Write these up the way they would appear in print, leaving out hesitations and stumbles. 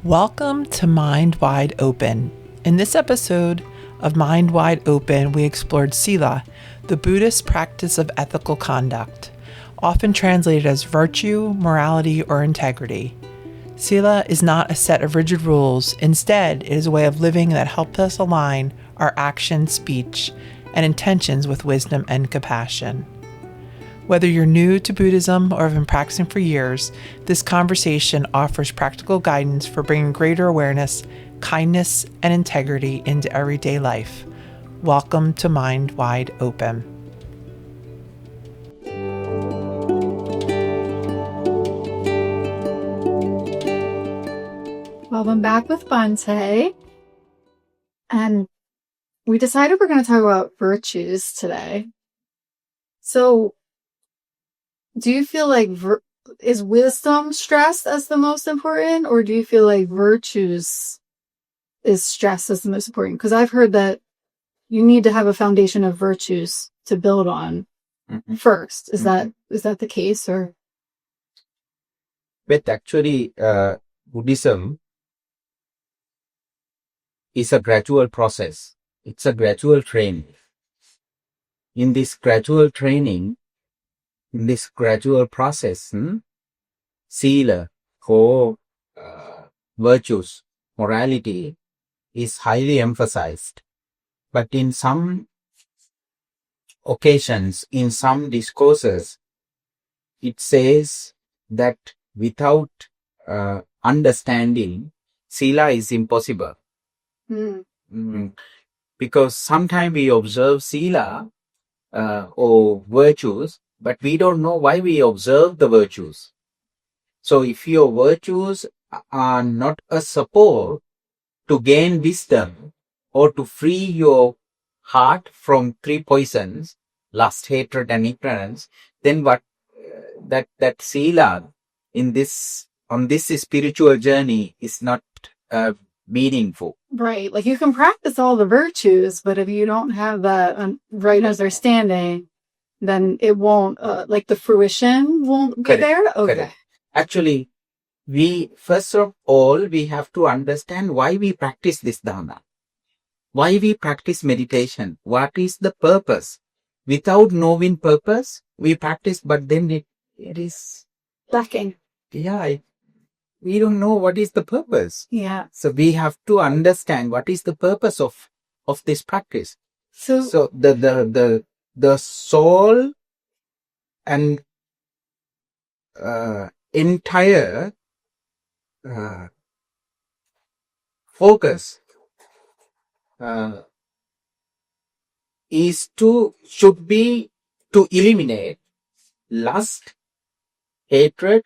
Welcome to Mind Wide Open. In this episode of Mind Wide Open, we explored Sīla, the Buddhist practice of ethical conduct, often translated as virtue, morality, or integrity. Sīla is not a set of rigid rules. Instead, it is a way of living that helps us align our action, speech, and intentions with wisdom and compassion. Whether you're new to Buddhism or have been practicing for years, this conversation offers practical guidance for bringing greater awareness, kindness, and integrity into everyday life. Welcome to Mind Wide Open. Well, I'm back with Bhante, and we decided we're going to talk about virtues today. So, do you feel like is wisdom stressed as the most important, or do you feel like virtues is stressed as the most important? Because I've heard that you need to have a foundation of virtues to build on first. Is that the case, or? But actually, Buddhism is a gradual process. It's a gradual training. In this gradual training, in this gradual process, Sīla, or virtues, morality, is highly emphasized. But in some occasions, in some discourses, it says that without understanding, Sīla is impossible. Because sometimes we observe Sīla or virtues, but we don't know why we observe the virtues. So if your virtues are not a support to gain wisdom or to free your heart from three poisons, lust, hatred, and ignorance, then what that Sīla on this spiritual journey is not meaningful. Right. Like you can practice all the virtues, but if you don't have that right understanding, then it won't, like the fruition won't be there? Okay. Correct. Actually, first of all, we have to understand why we practice this Dharma. Why we practice meditation. What is the purpose? Without knowing purpose, we practice, but then it is lacking. Yeah, we don't know what is the purpose. Yeah. So we have to understand what is the purpose of this practice. So the soul and entire focus should be to eliminate lust, hatred,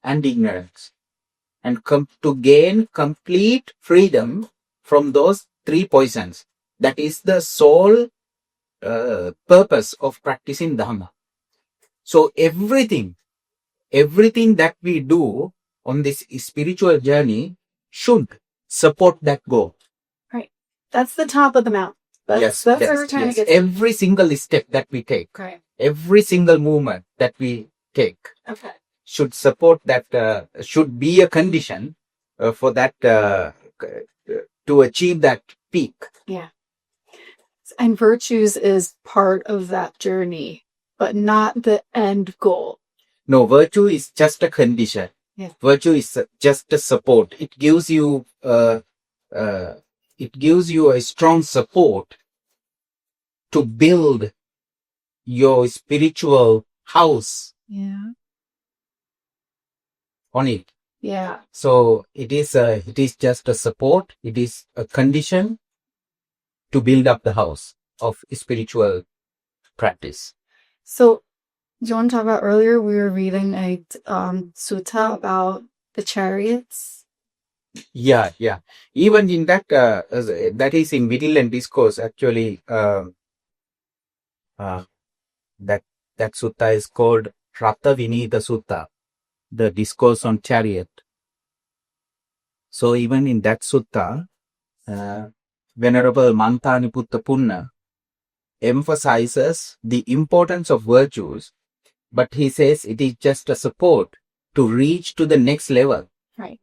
and ignorance, and to gain complete freedom from those three poisons. That is the sole purpose of practicing Dhamma. So everything that we do on this spiritual journey should support that goal. Right. That's the top of the mountain. That's what we're trying to get to. Every single step that we take, right. Every single movement that we take, okay, should support that, should be a condition for that, to achieve that peak. Yeah. And virtues is part of that journey, but not the end goal. No, virtue is just a condition. Yeah. Virtue is just a support. It gives you a strong support to build your spiritual house. Yeah. On it. Yeah. So it is just a support. It is a condition to build up the house of spiritual practice. So, do you want to talk about earlier? We were reading a sutta about the chariots. Yeah. Even in that, that is in Vigilant Discourse. Actually, that sutta is called Ratha Vinita Sutta, the discourse on chariot. So even in that sutta, Venerable Mantaniputta Punna emphasizes the importance of virtues, but he says it is just a support to reach to the next level. Right.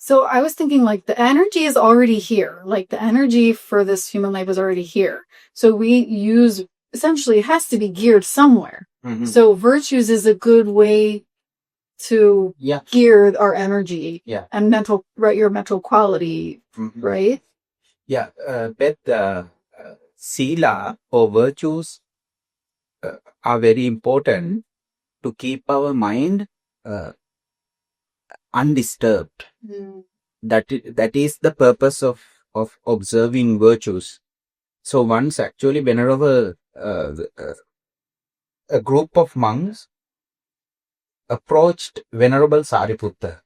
So I was thinking like the energy is already here. Like the energy for this human life is already here. So we use, essentially it has to be geared somewhere. Mhm. So virtues is a good way to Yeah. gear our energy Yeah. and your mental quality, Mhm. right? Yeah. Beth, Sīla or virtues are very important to keep our mind undisturbed. That is the purpose of observing virtues. So once actually Venerable, a group of monks approached Venerable Sariputta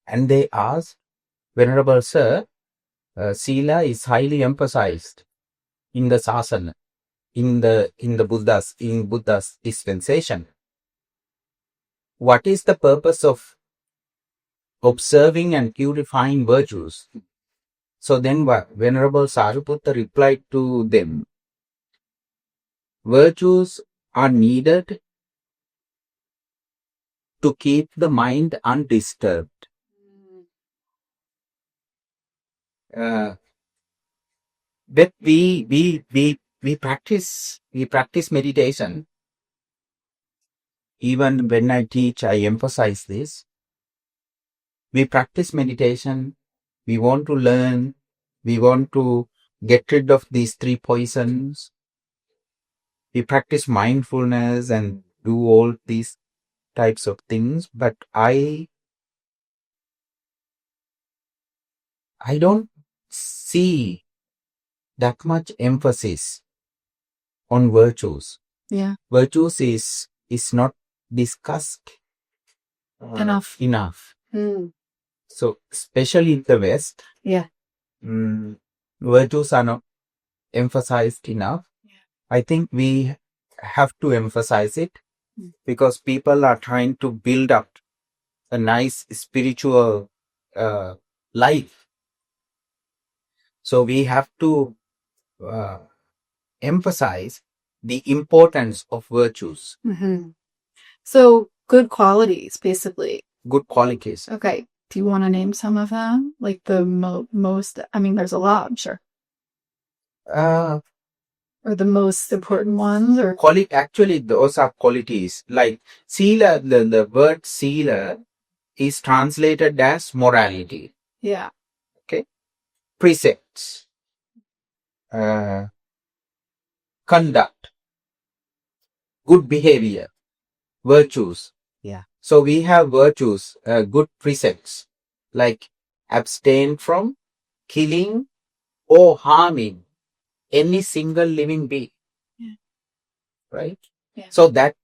and they asked, Venerable Sir, Sīla is highly emphasized in the sasana, in Buddha's dispensation. What is the purpose of observing and purifying virtues? So then Venerable Sariputta replied to them, virtues are needed to keep the mind undisturbed. But we practice meditation. Even when I teach, I emphasize this. We practice meditation. We want to learn. We want to get rid of these three poisons. We practice mindfulness and do all these types of things. But I don't see that much emphasis on virtues. Yeah. Virtues is not discussed Enough. So especially in the West, Yeah. Virtues are not emphasized enough. Yeah. I think we have to emphasize it because people are trying to build up a nice spiritual life. So we have to emphasize the importance of virtues. So good qualities, basically. Good qualities. Okay. Do you want to name some of them? Like the most, I mean, there's a lot, I'm sure. Or the most important ones? Or Actually, those are qualities. Like Sīla, the word Sīla is translated as morality. Yeah. Okay. Precepts. Conduct. Good behavior. Virtues. Yeah. So we have virtues, good precepts, like abstain from killing or harming any single living being. Yeah. Right? Yeah. So that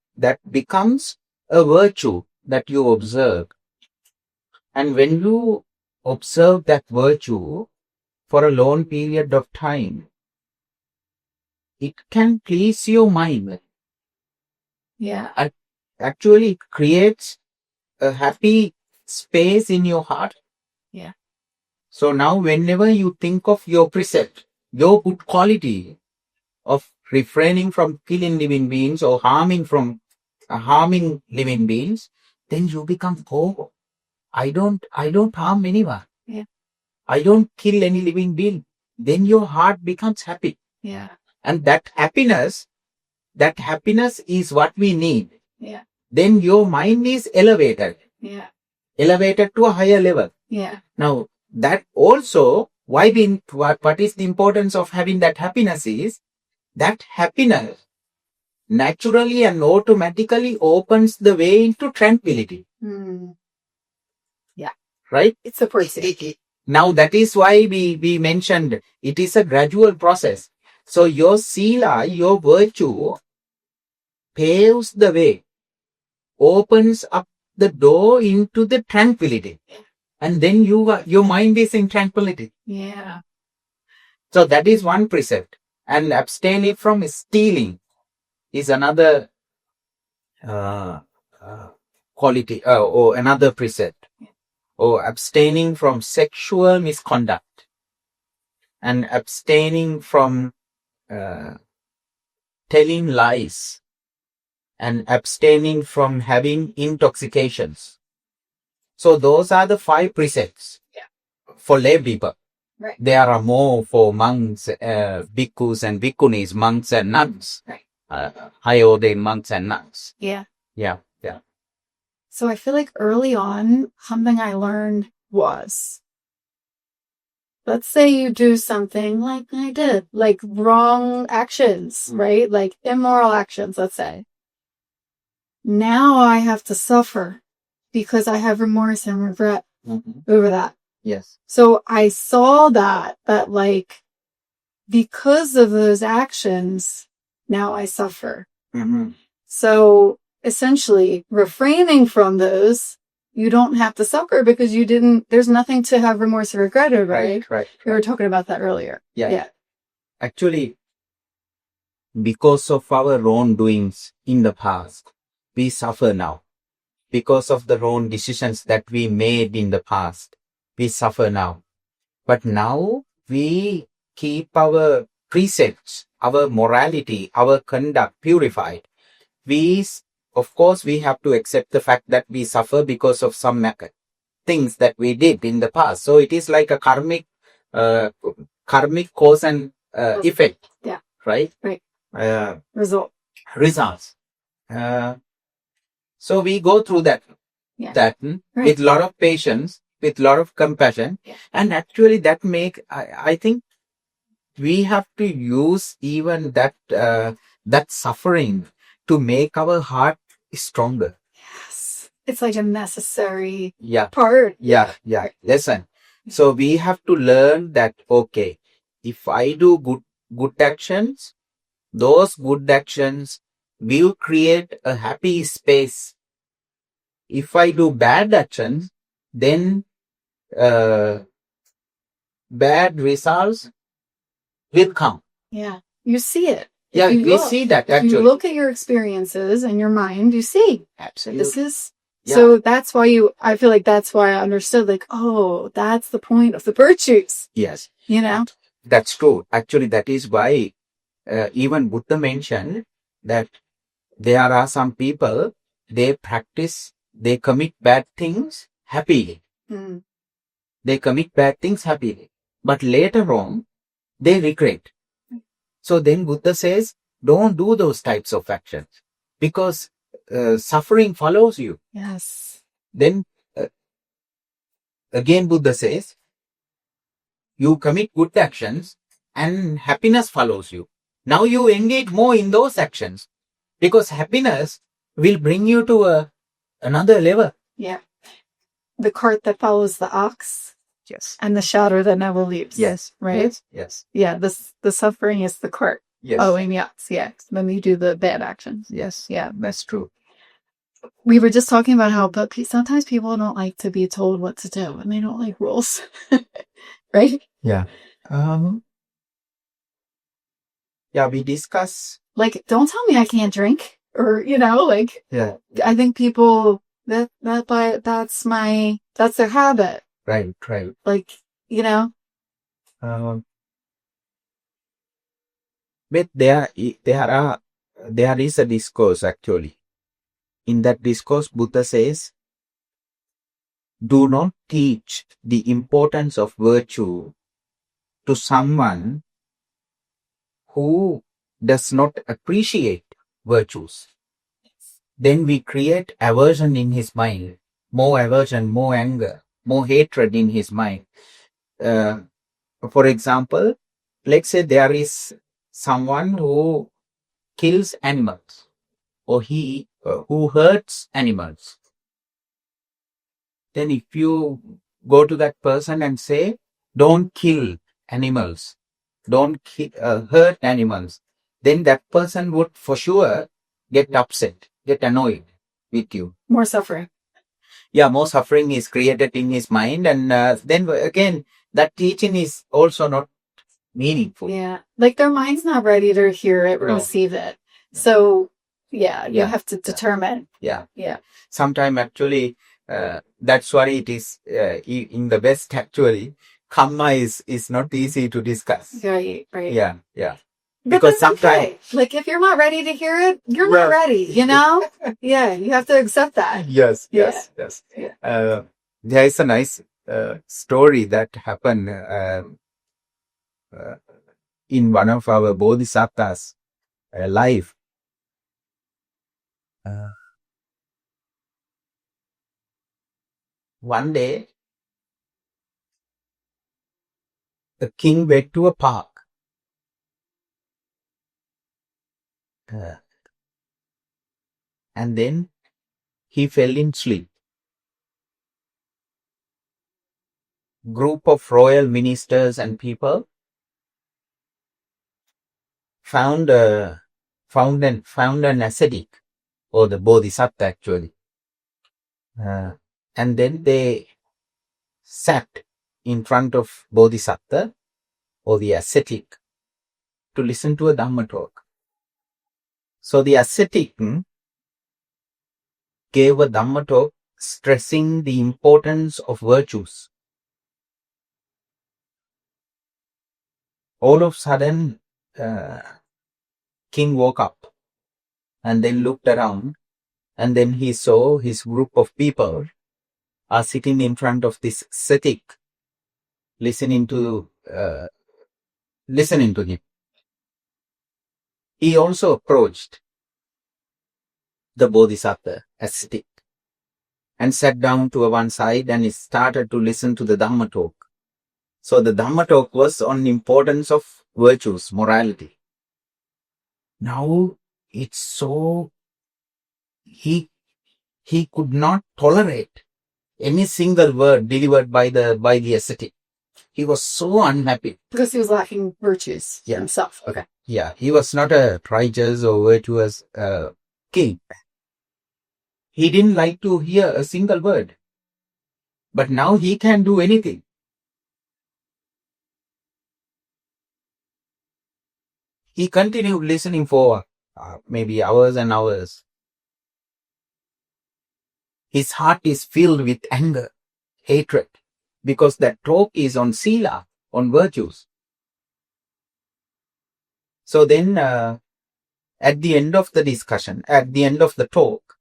becomes a virtue that you observe. And when you observe that virtue for a long period of time, it can please your mind. Yeah. Actually, it creates a happy space in your heart. Yeah. So now whenever you think of your precept, your good quality of refraining from killing living beings or harming living beings, then you become, oh, I don't harm anyone. Yeah. I don't kill any living being. Then your heart becomes happy. Yeah. And that happiness is what we need. Yeah. Then your mind is elevated. Yeah. Elevated to a higher level. Yeah. Now, that also, what is the importance of having that happiness is, that happiness naturally and automatically opens the way into tranquility. Yeah. Right? It's a process. Now, that is why we mentioned it is a gradual process. So, your Sīla, your virtue, paves the way, opens up the door into the tranquility. And then your mind is in tranquility. Yeah. So that is one precept. And abstaining from stealing is another quality or another precept. Or abstaining from sexual misconduct. And abstaining from telling lies. And abstaining from having intoxications. So those are the 5 precepts for lay people. Right. There are more for monks, bhikkhus and bhikkhunis, monks and nuns, high ordained monks and nuns. Yeah. Yeah. So I feel like early on, something I learned was, let's say you do something like I did, like wrong actions, right? Like immoral actions, let's say. Now I have to suffer because I have remorse and regret over that. Yes. So I saw that like, because of those actions, now I suffer. So essentially, refraining from those, you don't have to suffer because there's nothing to have remorse or regret over, right? Right. We were talking about that earlier. Yeah. Actually, because of our wrongdoings in the past, we suffer now. Because of the wrong decisions that we made in the past, we suffer now. But now we keep our precepts, our morality, our conduct purified. Of course, we have to accept the fact that we suffer because of some things that we did in the past. So it is like a karmic cause and effect. Yeah. Right? Right. Results. So we go through that with a lot of patience, with a lot of compassion. Yeah. And actually that I think we have to use even that suffering to make our heart stronger. Yes. It's like a necessary part. Lesson. So we have to learn that, okay, if I do good actions, those good actions will create a happy space. If I do bad actions, then bad results will come. Yeah. You see it. We see that actually. If you look at your experiences and your mind, you see. Absolutely. This is... So that's why I feel like that's why I understood, like, oh, that's the point of the virtues. Yes. You know? That's true. Actually, that is why even Buddha mentioned that there are some people, they commit bad things happily. They commit bad things happily. But later on, they regret. So then Buddha says, don't do those types of actions because suffering follows you. Yes. Then again Buddha says, you commit good actions and happiness follows you. Now you engage more in those actions because happiness will bring you to another level. Yeah. The cart that follows the ox. Yes. And the shadow that never leaves. Yes. Right? Yes. Yeah. The suffering is the cart. Yes. Following the ox. Yeah. When we do the bad actions. Yes. Yeah. That's true. We were just talking about how, but sometimes people don't like to be told what to do and they don't like rules. Right? Yeah. We discuss. Like, don't tell me I can't drink. Or, like, I think people, that's their habit. Right. Like, But there is a discourse actually. In that discourse, Buddha says, do not teach the importance of virtue to someone who does not appreciate virtues. Then we create aversion in his mind, more aversion, more anger, more hatred in his mind. For example, let's say there is someone who kills animals or who hurts animals. Then if you go to that person and say, don't kill animals, don't hurt animals, then that person would for sure get upset, get annoyed with you. More suffering. Yeah, more suffering is created in his mind. And then again, that teaching is also not meaningful. Yeah. Like their mind's not ready to hear it or receive it. So, you have to determine. Yeah. Sometimes actually, that's why it is in the West actually, karma is not easy to discuss. Right. Yeah. Because sometimes, like, if you're not ready to hear it, you're not ready, Yeah, you have to accept that. Yes. Yeah. There is a nice story that happened in one of our bodhisattvas' life. One day, the king went to a park. And then he fell in sleep. Group of royal ministers and people found an ascetic, or the bodhisattva actually. And then they sat in front of bodhisattva or the ascetic to listen to a Dhamma talk. So the ascetic gave a Dhamma talk stressing the importance of virtues. All of a sudden, king woke up and then looked around, and then he saw his group of people are sitting in front of this ascetic, listening to him. He also approached the bodhisattva ascetic and sat down to one side and he started to listen to the Dhamma talk. So the Dhamma talk was on importance of virtues, morality. Now it's so, he could not tolerate any single word delivered by the ascetic. He was so unhappy. Because he was lacking virtues himself. Okay. Yeah, he was not a righteous or virtuous king. He didn't like to hear a single word. But now he can do anything. He continued listening for maybe hours and hours. His heart is filled with anger, hatred, because that talk is on Sīla, on virtues. So then, at the end of the discussion, at the end of the talk,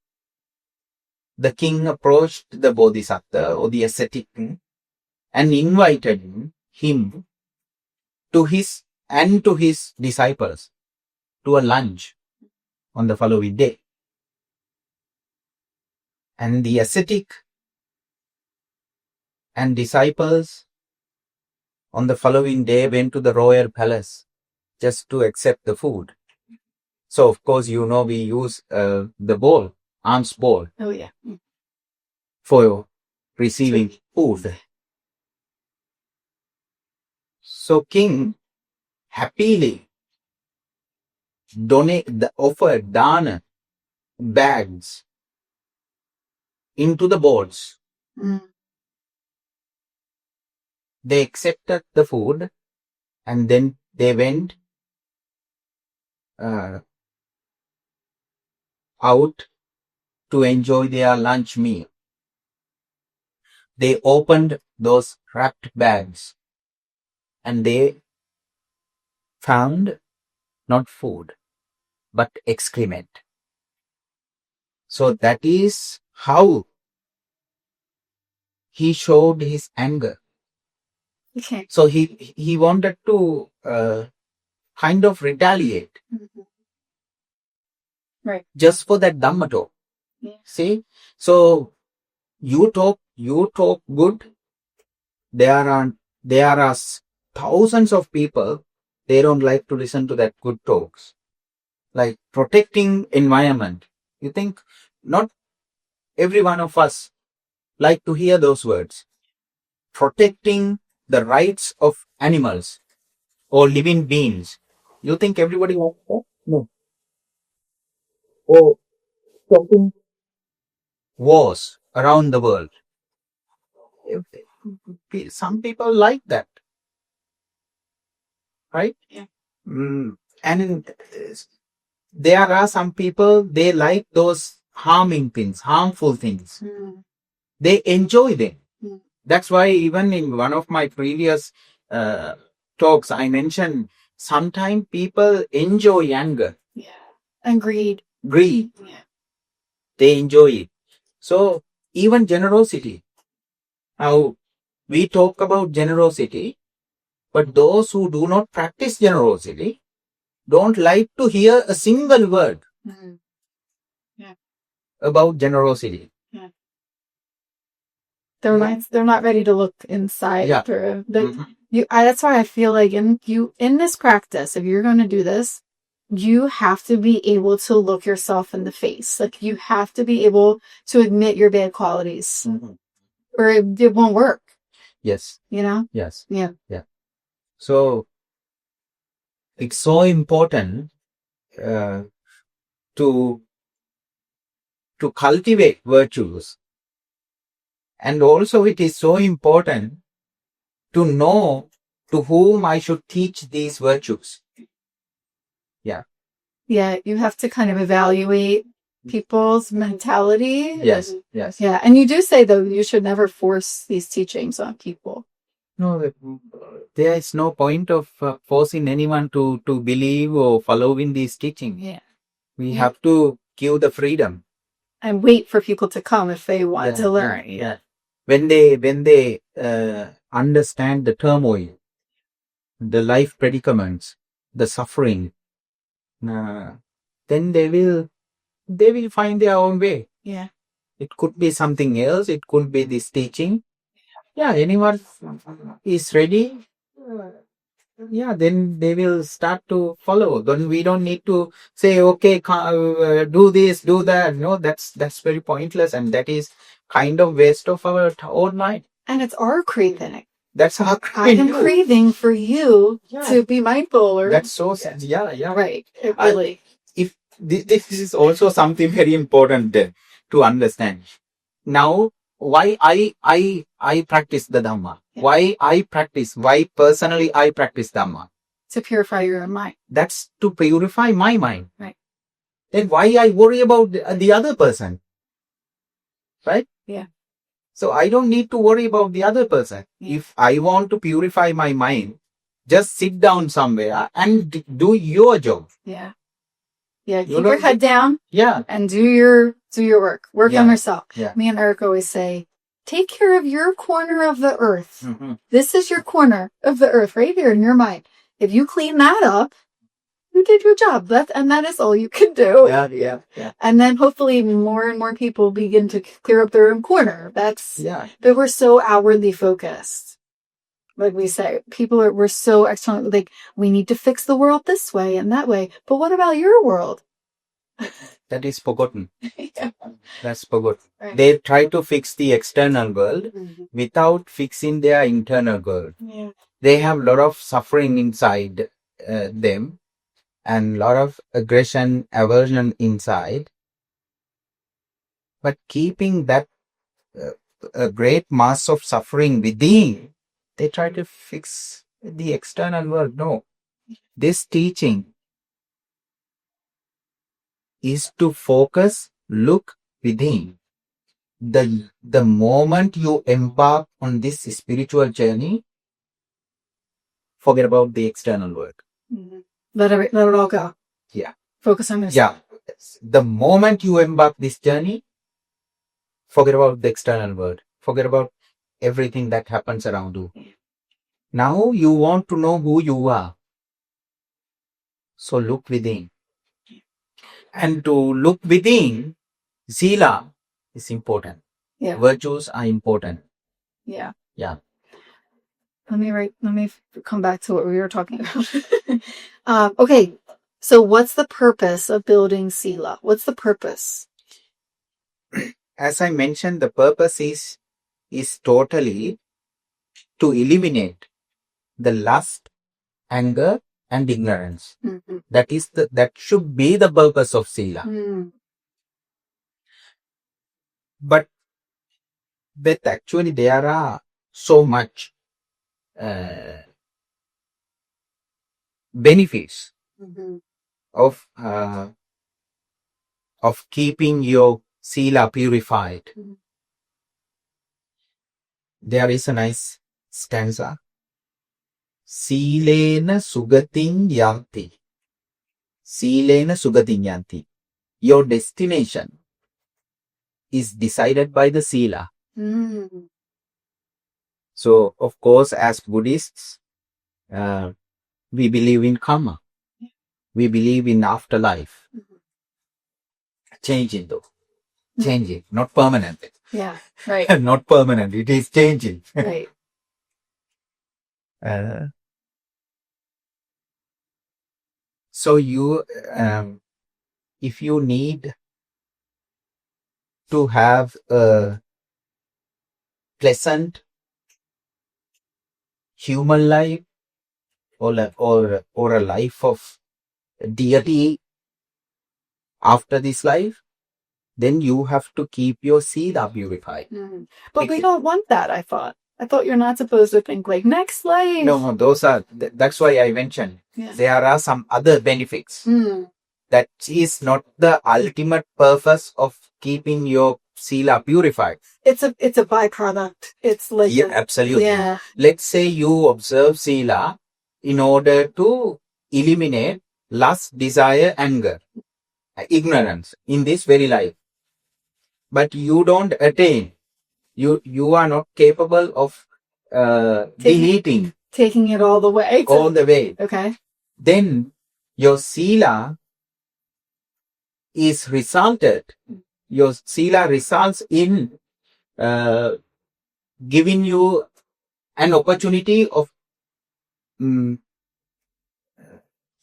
the king approached the bodhisattva or the ascetic and invited him to his disciples to a lunch on the following day. And the ascetic and disciples on the following day went to the royal palace just to accept the food. So, of course, we use the bowl, alms bowl. Oh, yeah. For receiving food. So, king happily offered dana bags into the bowls. They accepted the food and then they went out to enjoy their lunch meal. They opened those wrapped bags and they found not food, but excrement. So that is how he showed his anger. Okay. So he wanted to kind of retaliate. Right. Just for that Dhamma talk. Yeah. See? So you talk good. There are thousands of people, they don't like to listen to that good talks. Like protecting environment. You think not every one of us like to hear those words. Protecting the rights of animals or living beings. You think everybody wants that? No. Or stopping wars around the world. Some people like that. Right? Yeah. And there are some people, they like those harmful things. They enjoy them. That's why even in one of my previous talks, I mentioned sometimes people enjoy anger. Yeah. And greed. Greed. Yeah. They enjoy it. So even generosity. Now, we talk about generosity, but those who do not practice generosity don't like to hear a single word about generosity. They're not ready to look inside. Yeah. That's why I feel like in this practice, if you're going to do this, you have to be able to look yourself in the face. Like you have to be able to admit your bad qualities, or it won't work. Yes. You know? Yes. Yeah. Yeah. So it's so important to cultivate virtues, and also it is so important to know to whom I should teach these virtues. Yeah. Yeah, you have to kind of evaluate people's mentality. Yes. Yes. Yeah, and you do say though you should never force these teachings on people. No, there is no point of forcing anyone to believe or follow in these teachings. Yeah. We have to give the freedom and wait for people to come if they want to learn. Yeah. When they understand the turmoil, the life predicaments, the suffering, then they will find their own way. Yeah. It could be something else. It could be this teaching. Yeah, anyone is ready. Yeah, then they will start to follow. Then we don't need to say, okay, do this, do that. No, that's very pointless, and that is kind of waste of our own mind. And it's our craving. That's our craving. I am craving for you to be mindful. Or that's so sad. Yeah. Right. It really. If this is also something very important to understand. Now, why I practice the Dhamma? Yeah. Why personally I practice Dhamma? To purify your own mind. That's to purify my mind. Right. Then why I worry about the other person? Right? Yeah. So I don't need to worry about the other person. Yeah. If I want to purify my mind, just sit down somewhere and do your job. Yeah. Yeah, keep your head down. Yeah. And do your work. Work on yourself. Yeah. Me and Eric always say, take care of your corner of the earth. Mm-hmm. This is your corner of the earth right here in your mind. If you clean that up, you did your job. And that is all you can do. Yeah. And then hopefully more and more people begin to clear up their own corner. But we're so outwardly focused. Like we say, we're so external, like we need to fix the world this way and that way. But what about your world? That is forgotten. Yeah. That's forgotten. Right. They try to fix the external world without fixing their internal world. Yeah. They have a lot of suffering inside them and a lot of aggression, aversion inside. But keeping that a great mass of suffering within, they try to fix the external world. No. This teaching is to focus, look within. The moment you embark on this spiritual journey, forget about the external world. Mm-hmm. Let it all go. Yeah. Focus on this. Yeah. The moment you embark this journey, forget about the external world. Forget about everything that happens around you. Now you want to know who you are. So look within. And to look within, Sīla is important. Yeah. Virtues are important. Yeah. Yeah. Let me come back to what we were talking about. Okay. So what's the purpose of building Sīla? What's the purpose? As I mentioned, the purpose is totally to eliminate the lust, anger, and ignorance. Mm-hmm. That should be the purpose of Sīla. Mm. But Beth, actually there are so much benefits of keeping your Sīla purified. Mm-hmm. There is a nice stanza. Sīlena sugatin yanti. Sīlena sugatin yanti. Your destination is decided by the Sīla. Mm. So, of course, as Buddhists, we believe in karma. We believe in afterlife. Changing though. Changing, not permanent. Yeah. Right. Not permanent. It is changing. Right. So you, if you need to have a pleasant human life or a life of deity after this life, then you have to keep your Sīla purified. But we don't want that, I thought. I thought you're not supposed to think like next life. No, those are, that's why I mentioned. Yeah. There are some other benefits. That is not the ultimate purpose of keeping your Sīla purified. It's a byproduct. It's like absolutely. Yeah. Let's say you observe Sīla in order to eliminate lust, desire, anger, ignorance in this very life. But you don't attain. You are not capable of taking it all the way. All the way. Okay. Then your Sīla is resulted. Your Sīla results in giving you an opportunity of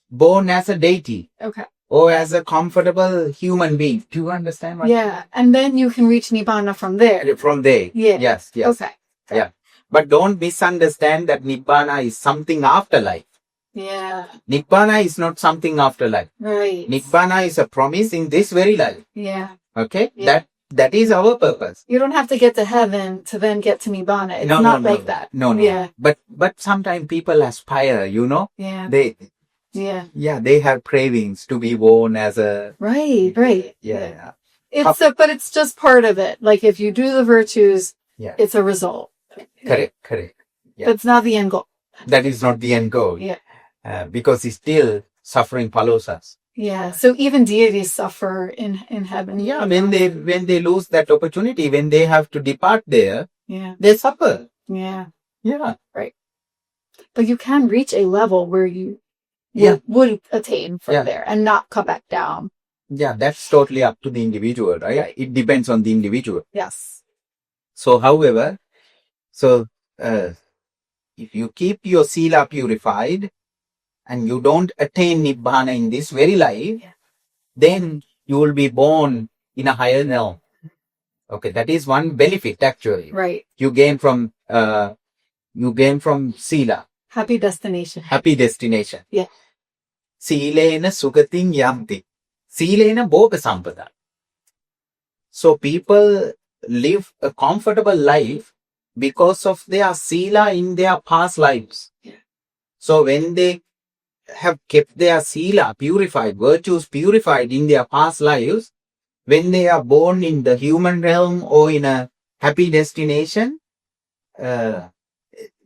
born as a deity. Okay. Or as a comfortable human being. Do you understand what? Yeah. And then you can reach Nibbana from there. From there. Yeah. Yes. Okay. Yeah. But don't misunderstand that Nibbana is something afterlife. Yeah. Nibbana is not something afterlife. Right. Nibbana is a promise in this very life. Yeah. Okay? Yeah. That is our purpose. You don't have to get to heaven to then get to Nibbana. It's not like that. No. Yeah. But sometimes people aspire, Yeah. They have cravings to be born as a... Right. Yeah. But it's just part of it. Like if you do the virtues, it's a result. Correct. Yeah. But it's not the end goal. That is not the end goal. Yeah. Because it's still suffering follows us. Yeah. So even deities suffer in heaven. Yeah. When they lose that opportunity, when they have to depart there, they suffer. Yeah. Yeah. Right. But you can reach a level where you would attain from there and not come back down. Yeah, that's totally up to the individual, right? It depends on the individual. Yes. So, however, if you keep your Sīla purified and you don't attain Nibbana in this very life, then you will be born in a higher realm. Okay, that is one benefit actually. Right. You gain from Sīla. Happy destination. Yeah. Sīlena sugating yanti. Sīlena bhoga sampada. So people live a comfortable life because of their Sīla in their past lives. Yeah. So when they have kept their Sīla purified, virtues purified in their past lives, when they are born in the human realm or in a happy destination, they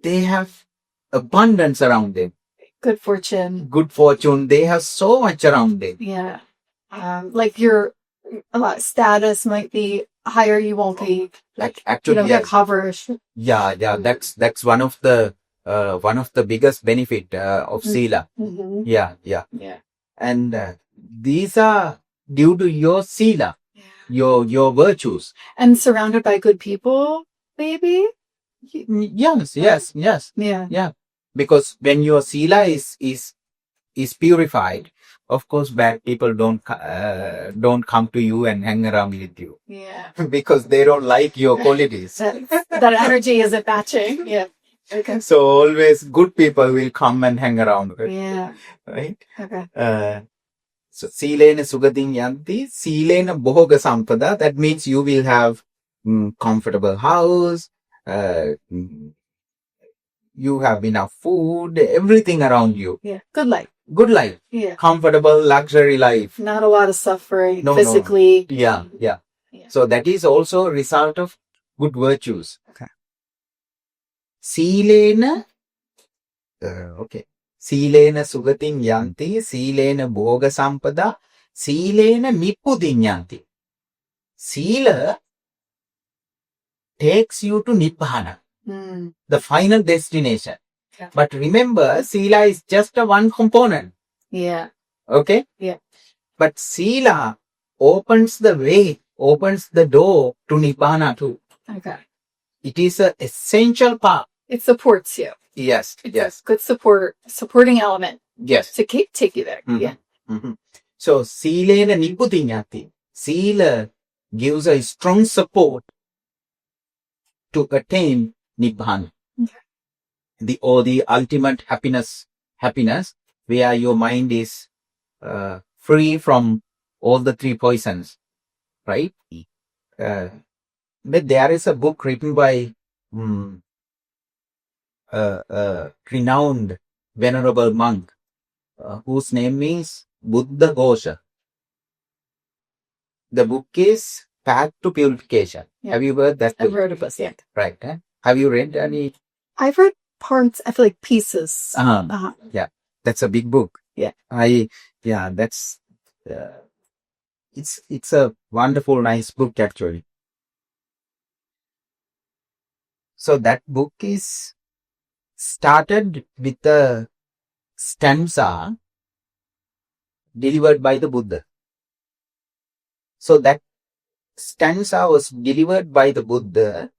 have abundance around them. Good fortune. They have so much around them. Yeah. Like your status might be higher. You won't be get coverage. Yeah. That's one of the biggest benefit of Sīla. Mm-hmm. Yeah. And these are due to your Sīla, your virtues. And surrounded by good people, maybe? Yes. Yeah. Because when your Sīla is purified, of course, bad people don't come to you and hang around with you. Yeah. Because they don't like your qualities. That energy isn't matching. Yeah. Okay. So always good people will come and hang around with you. Yeah. Right? Okay. So Sīlena sugating yanti, Sīlena bhoga sampada. That means you will have comfortable house, you have enough food, everything around you. Yeah. Good life. Yeah. Comfortable, luxury life. Not a lot of suffering physically. No. Yeah. So that is also a result of good virtues. Okay. Sīlena sugating yanti, Sīlena bhoga sampada, Sīlena nippudin yanti. Sīla takes you to Nibbana. the final destination. Yeah. But remember, Sīla is just a one component. Yeah. Okay? Yeah. But Sīla opens the way, opens the door to Nibbana too. Okay. It is an essential part. It supports you. Yes. It's Yes. a good supporting element Yes. to take you there. Mhm. Yeah. Mhm. So, Sīlena Nibbutiññati. Sīla gives a strong support to attain Nibbana. Okay. The ultimate happiness, where your mind is free from all the three poisons, right? But there is a book written by renowned venerable monk whose name is Buddha Ghosha. The book is Path to Purification. Yeah. Have you heard that book? I've read about it. Right. Huh? Have you read any? I've read parts. I feel like pieces. Yeah, that's a big book. Yeah. That's it's a wonderful, nice book actually. So that book is started with a stanza delivered by the Buddha. So that stanza was delivered by the Buddha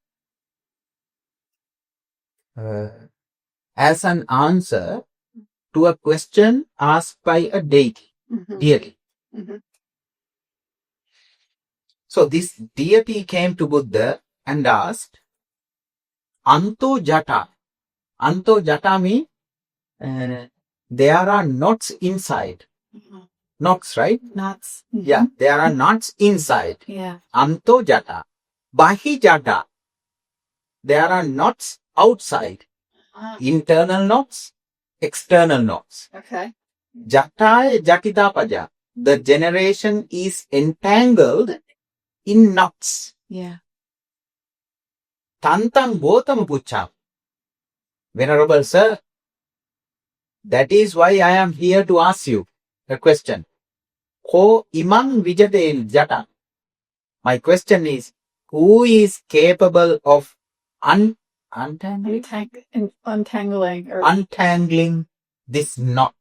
as an answer to a question asked by a deity. Deity. So this deity came to Buddha and asked, Anto Jata. Anto Jata means there are knots inside. Knots, right? Knots. Yeah, there are knots inside. Yeah. Anto Jata. Bahi Jata. There are knots outside. Internal knots, external knots. Okay. Jataye Jatidapaja. The generation is entangled in knots. Yeah. Tantang Botama Pucham. Venerable Sir, that is why I am here to ask you a question. Ko imang vijate jata. My question is, who is capable of untangling this knot?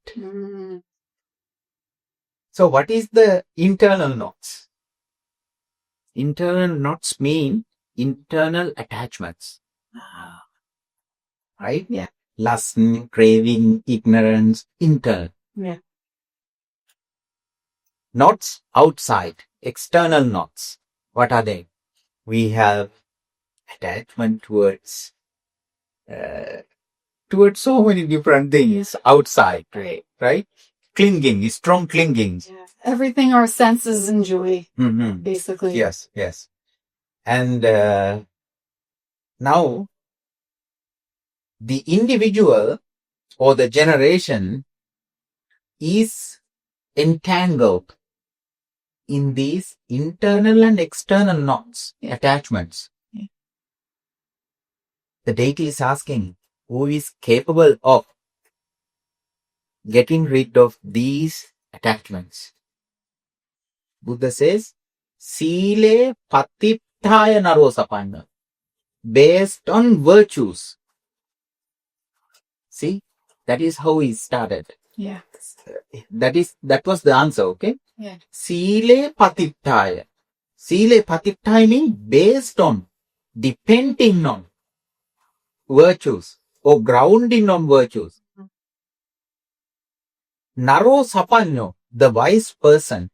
So what is the internal knots? Internal knots mean internal attachments. Right? Yeah. Lust, craving, ignorance, internal. Yeah. Knots outside, external knots. What are they? We have attachment towards so many different things outside. Right? Clinging, strong clinging. Yeah. Everything our senses enjoy, basically. Yes. And now, the individual or the generation is entangled in these internal and external knots, attachments. Yeah. The deity is asking, who is capable of getting rid of these attachments? Buddha says, Sīle patitthāya naro sapanna. Based on virtues. See, that is how he started. Yeah. That was the answer, okay? Yeah. Sīle patitthāya. Sīle patitthāya means based on, depending on virtues or grounding on virtues. Naro sapanyo, the wise person.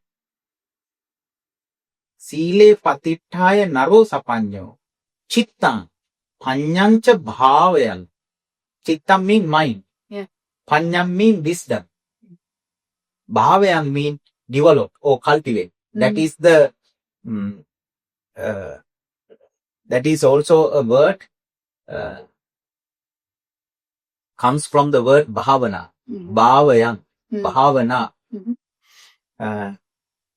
Sīle patitthāya naro sapanyo. Chittam paññanca bhāvayan. Chittam means mind. Yeah. Paññam means wisdom. Bhāvayan means develop or cultivate. That is the that is also a word comes from the word bhavana. Bhavayan. Bhavana.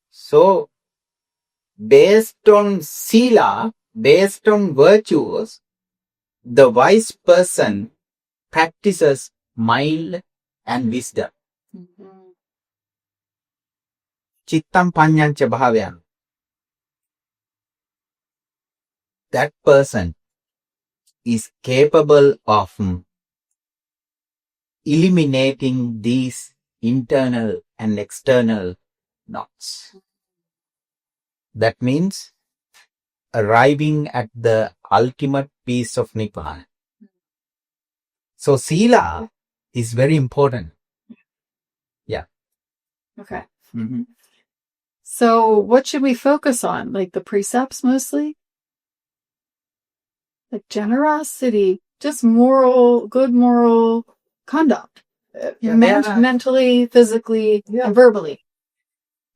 So based on Sīla, based on virtues, the wise person practices mild and wisdom. Chittam paññanca bhāvayan. That person is capable of eliminating these internal and external knots. That means arriving at the ultimate peace of Nibbana. So Sīla is very important. Yeah. Okay. Mm-hmm. So what should we focus on? Like the precepts mostly? Like generosity, just good moral conduct. Mentally, physically, and verbally.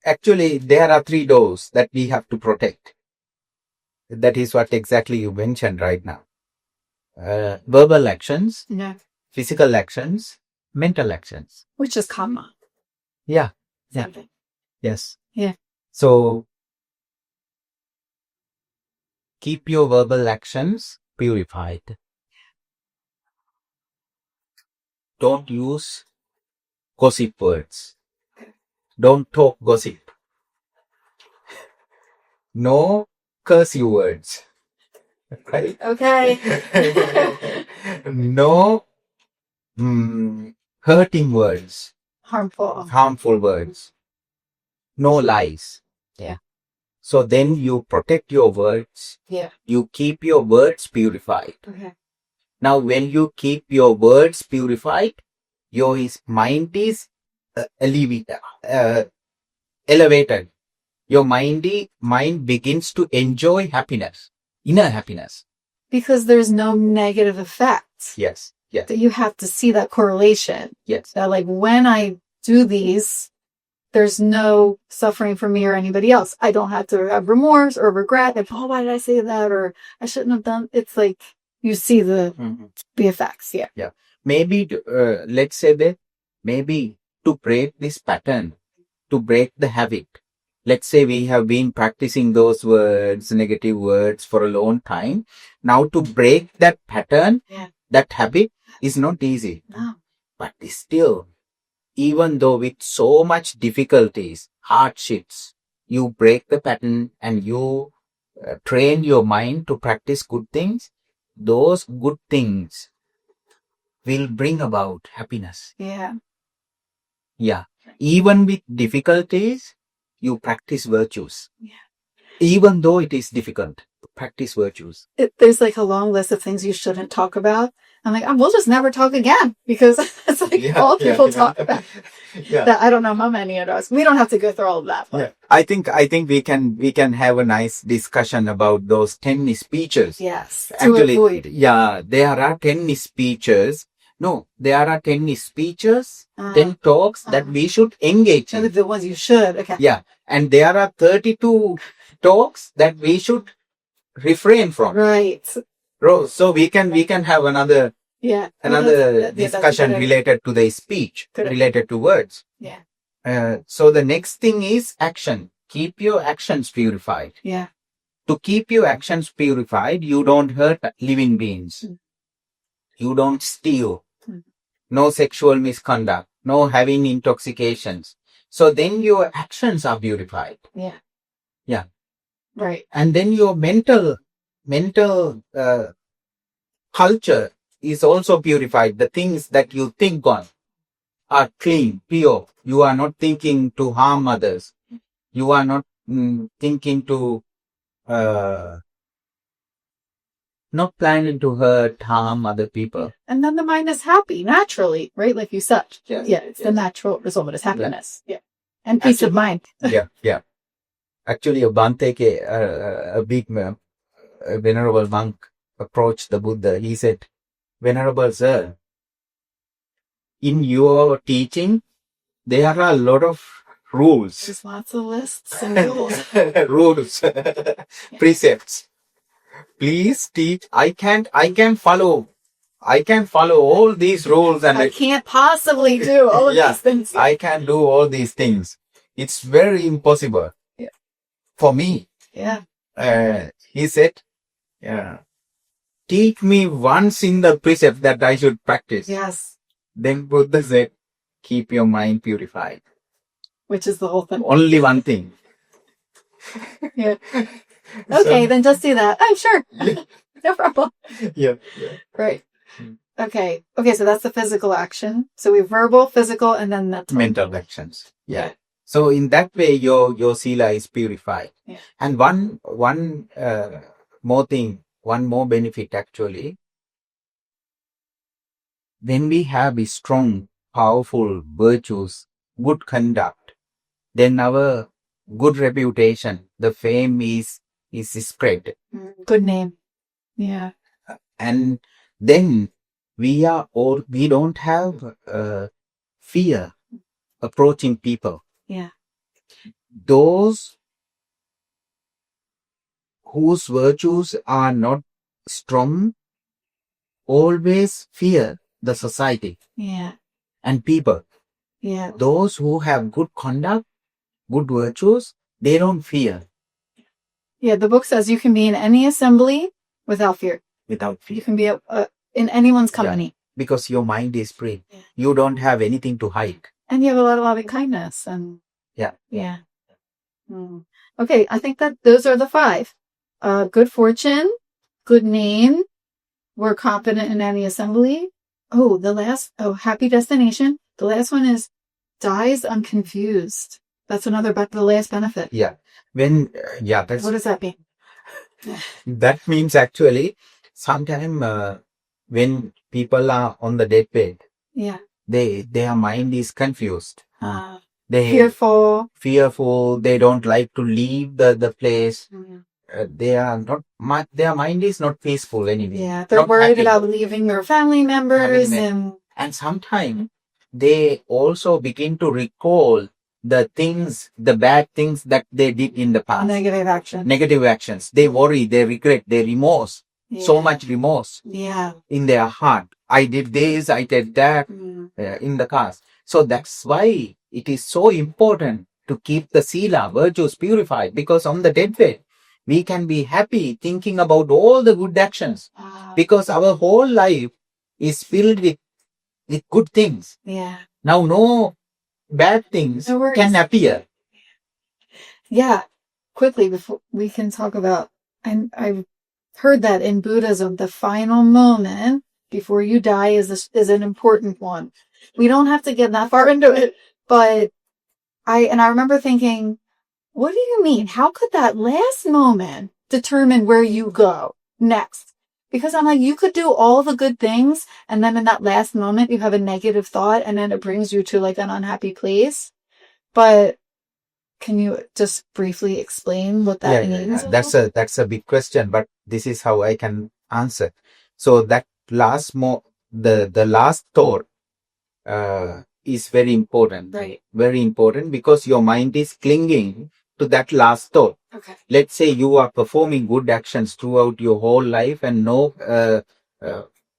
Actually, there are 3 doors that we have to protect. That is what exactly you mentioned right now. Verbal actions, physical actions, mental actions. Which is karma. Yeah. Same thing. Yes. Yeah. So, keep your verbal actions purified. Don't use gossip words. Don't talk gossip. No cursive words. Right? Okay. No hurting words. Harmful words. No lies. Yeah. So then you protect your words. Yeah. You keep your words purified. Okay. Now, when you keep your words purified, your mind is elevated. Your mind begins to enjoy happiness, inner happiness. Because there's no negative effects. Yes. Yes. That you have to see that correlation. Yes. That like when I do these, there's no suffering for me or anybody else. I don't have to have remorse or regret. Like, oh, why did I say that? Or I shouldn't have done. It's like you see the effects. Yeah. Yeah. Maybe, let's say that maybe to break this pattern, to break the habit. Let's say we have been practicing those words, negative words for a long time. Now to break that pattern, that habit is not easy. No. But still, even though with so much difficulties, hardships, you break the pattern and you train your mind to practice good things, those good things will bring about happiness. Yeah. Yeah. Even with difficulties, you practice virtues. Yeah. Even though it is difficult, practice virtues. There's like a long list of things you shouldn't talk about. I'm like, we'll just never talk again because it's like all people talk about. That I don't know how many it is. We don't have to go through all of that. But. I think we can have a nice discussion about those 10 speeches. Yes. Actually, to avoid. Yeah, there are 10 speeches. No, there are 10 speeches, 10 talks that we should engage in. The ones you should. Okay. Yeah. And there are 32 talks that we should refrain from. Right. So we can have another discussion related to the speech, related to words. Yeah. So the next thing is action. Keep your actions purified. Yeah. To keep your actions purified, you don't hurt living beings. You don't steal. No sexual misconduct. No having intoxications. So then your actions are purified. Yeah. Yeah. Right. And then your mental culture is also purified. The things that you think on are clean, pure. You are not thinking to harm others. You are not thinking to, not planning to hurt, harm other people. And then the mind is happy naturally, right? Like you said. Yes, yeah, it's the natural result is happiness. Yeah. And peace of mind. Yeah. Actually, a Bhante, a big a venerable monk approached the Buddha. He said, Venerable Sir, in your teaching, there are a lot of rules. There's lots of lists and rules. Rules, precepts. Please teach. I can follow all these rules and I can't possibly do all of these things. I can do all these things. It's very impossible for me. Yeah. He said, teach me once in the precept that I should practice. Yes. Then Buddha said, keep your mind purified. Which is the whole thing. Only one thing. Yeah. Okay, then just do that. I'm sure. No problem. Yeah. Right. Mm. Okay. So that's the physical action. So we have verbal, physical, and then Mental actions. Yeah. So in that way, your Sīla is purified. Yeah. And one more thing, one more benefit actually. When we have a strong, powerful virtues, good conduct, then our good reputation, the fame is spread. Good name. Yeah. And then we don't have fear approaching people. Yeah. Those whose virtues are not strong always fear the society Yeah. and people. Yeah. Those who have good conduct, good virtues, they don't fear. Yeah. The book says you can be in any assembly without fear. Without You fear. can be in anyone's company. Because your mind is free. Yeah. You don't have anything to hide. And you have a lot of loving kindness. And Yeah. Okay. I think that those are the 5. Good fortune, good name. We're competent in any assembly. Happy destination. The last one is dies unconfused. That's the last benefit. Yeah. That's What does that mean? That means actually, sometime when people are on the deathbed, their mind is confused. They fearful. They don't like to leave the place. Their mind is not peaceful anyway. Yeah, they're worried about leaving their family members, and sometimes they also begin to recall the bad things that they did in the past. Negative actions. They worry, they regret, they remorse. So much remorse in their heart. I did this, I did that in the past. So that's why it is so important to keep the Sīla, virtues purified, because on the deathbed, we can be happy thinking about all the good actions, because our whole life is filled with good things. Yeah. Now, no bad things can appear. Yeah. Quickly, before we can talk about, and I've heard that in Buddhism, the final moment before you die is an important one. We don't have to get that far into it, but I remember thinking, what do you mean? How could that last moment determine where you go next? Because I'm like, you could do all the good things, and then in that last moment, you have a negative thought, and then it brings you to like an unhappy place. But can you just briefly explain what that means? Yeah. That's a big question, but this is how I can answer. So that the last thought is very important. Right. Very important, because your mind is clinging to that last thought. Okay. Let's say you are performing good actions throughout your whole life, and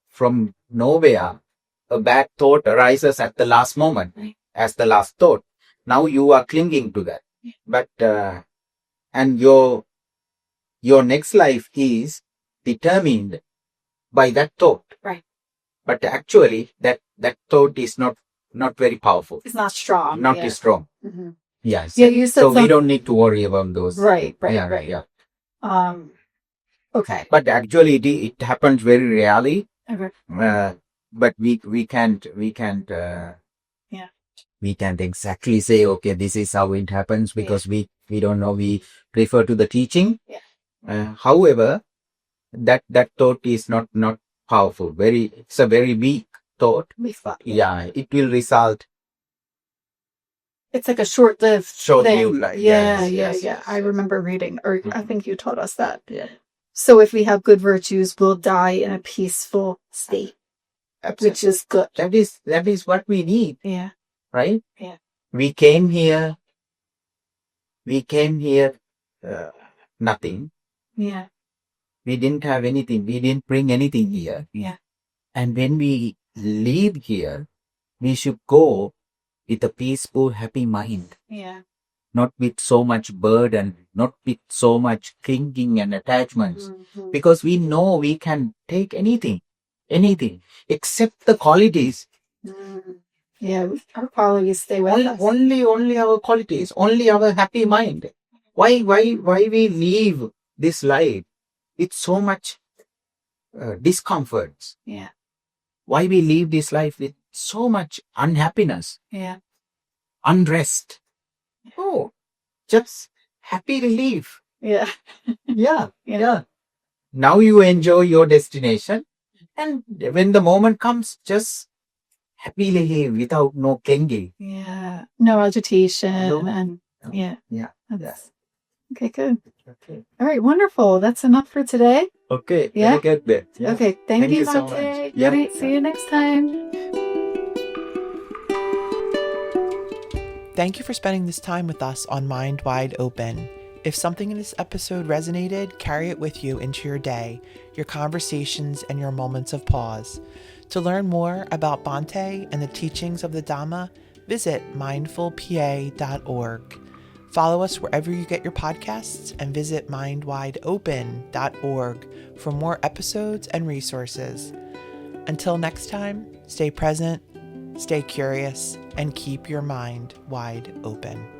from nowhere, a bad thought arises at the last moment, as the last thought. Now you are clinging to that. But and your next life is determined by that thought. Right. But actually, that thought is not very powerful. It's not strong. Not strong. Mm-hmm. Yes. Yeah, you said so we don't need to worry about those. Right. Yeah. Okay. But actually, it happens very rarely. Okay. But we can't. We can't exactly say, okay, this is how it happens, because we don't know. We refer to the teaching. Yeah. However, that thought is not powerful. It's a very weak thought. Yeah, it will result. It's like a short-lived thing. Life. Yeah. I remember reading, or I think you taught us that. Yeah. So if we have good virtues, we'll die in a peaceful state. Absolutely. Which is good. That is what we need. Yeah. Right? Yeah. We came here nothing. Yeah. We didn't have anything. We didn't bring anything here. Yeah. And when we leave here, we should go with a peaceful, happy mind. Yeah. Not with so much burden, not with so much clinging and attachments. Mm-hmm. Because we know we can take anything, except the qualities. Yeah, our qualities stay with us. Only our qualities, only our happy mind. Why we leave this life with so much discomforts. Yeah. Why we live this life with so much unhappiness, Yeah. unrest. Oh, just happy relief. Yeah. Yeah, Yeah. yeah. Now you enjoy your destination, and when the moment comes, just happily live without no clinging. Yeah. No agitation. No. And yeah. Yeah. That's, okay, good. Okay. All right, wonderful. That's enough for today. Okay. Yeah? Very good, Beth. Yeah. Okay, thank you, so Bhante. much. Yeah. Great. See you next time. Thank you for spending this time with us on Mind Wide Open. If something in this episode resonated, carry it with you into your day, your conversations, and your moments of pause. To learn more about Bhante and the teachings of the Dhamma, visit mindfulpa.org. Follow us wherever you get your podcasts and visit mindwideopen.org for more episodes and resources. Until next time, stay present, stay curious, and keep your mind wide open.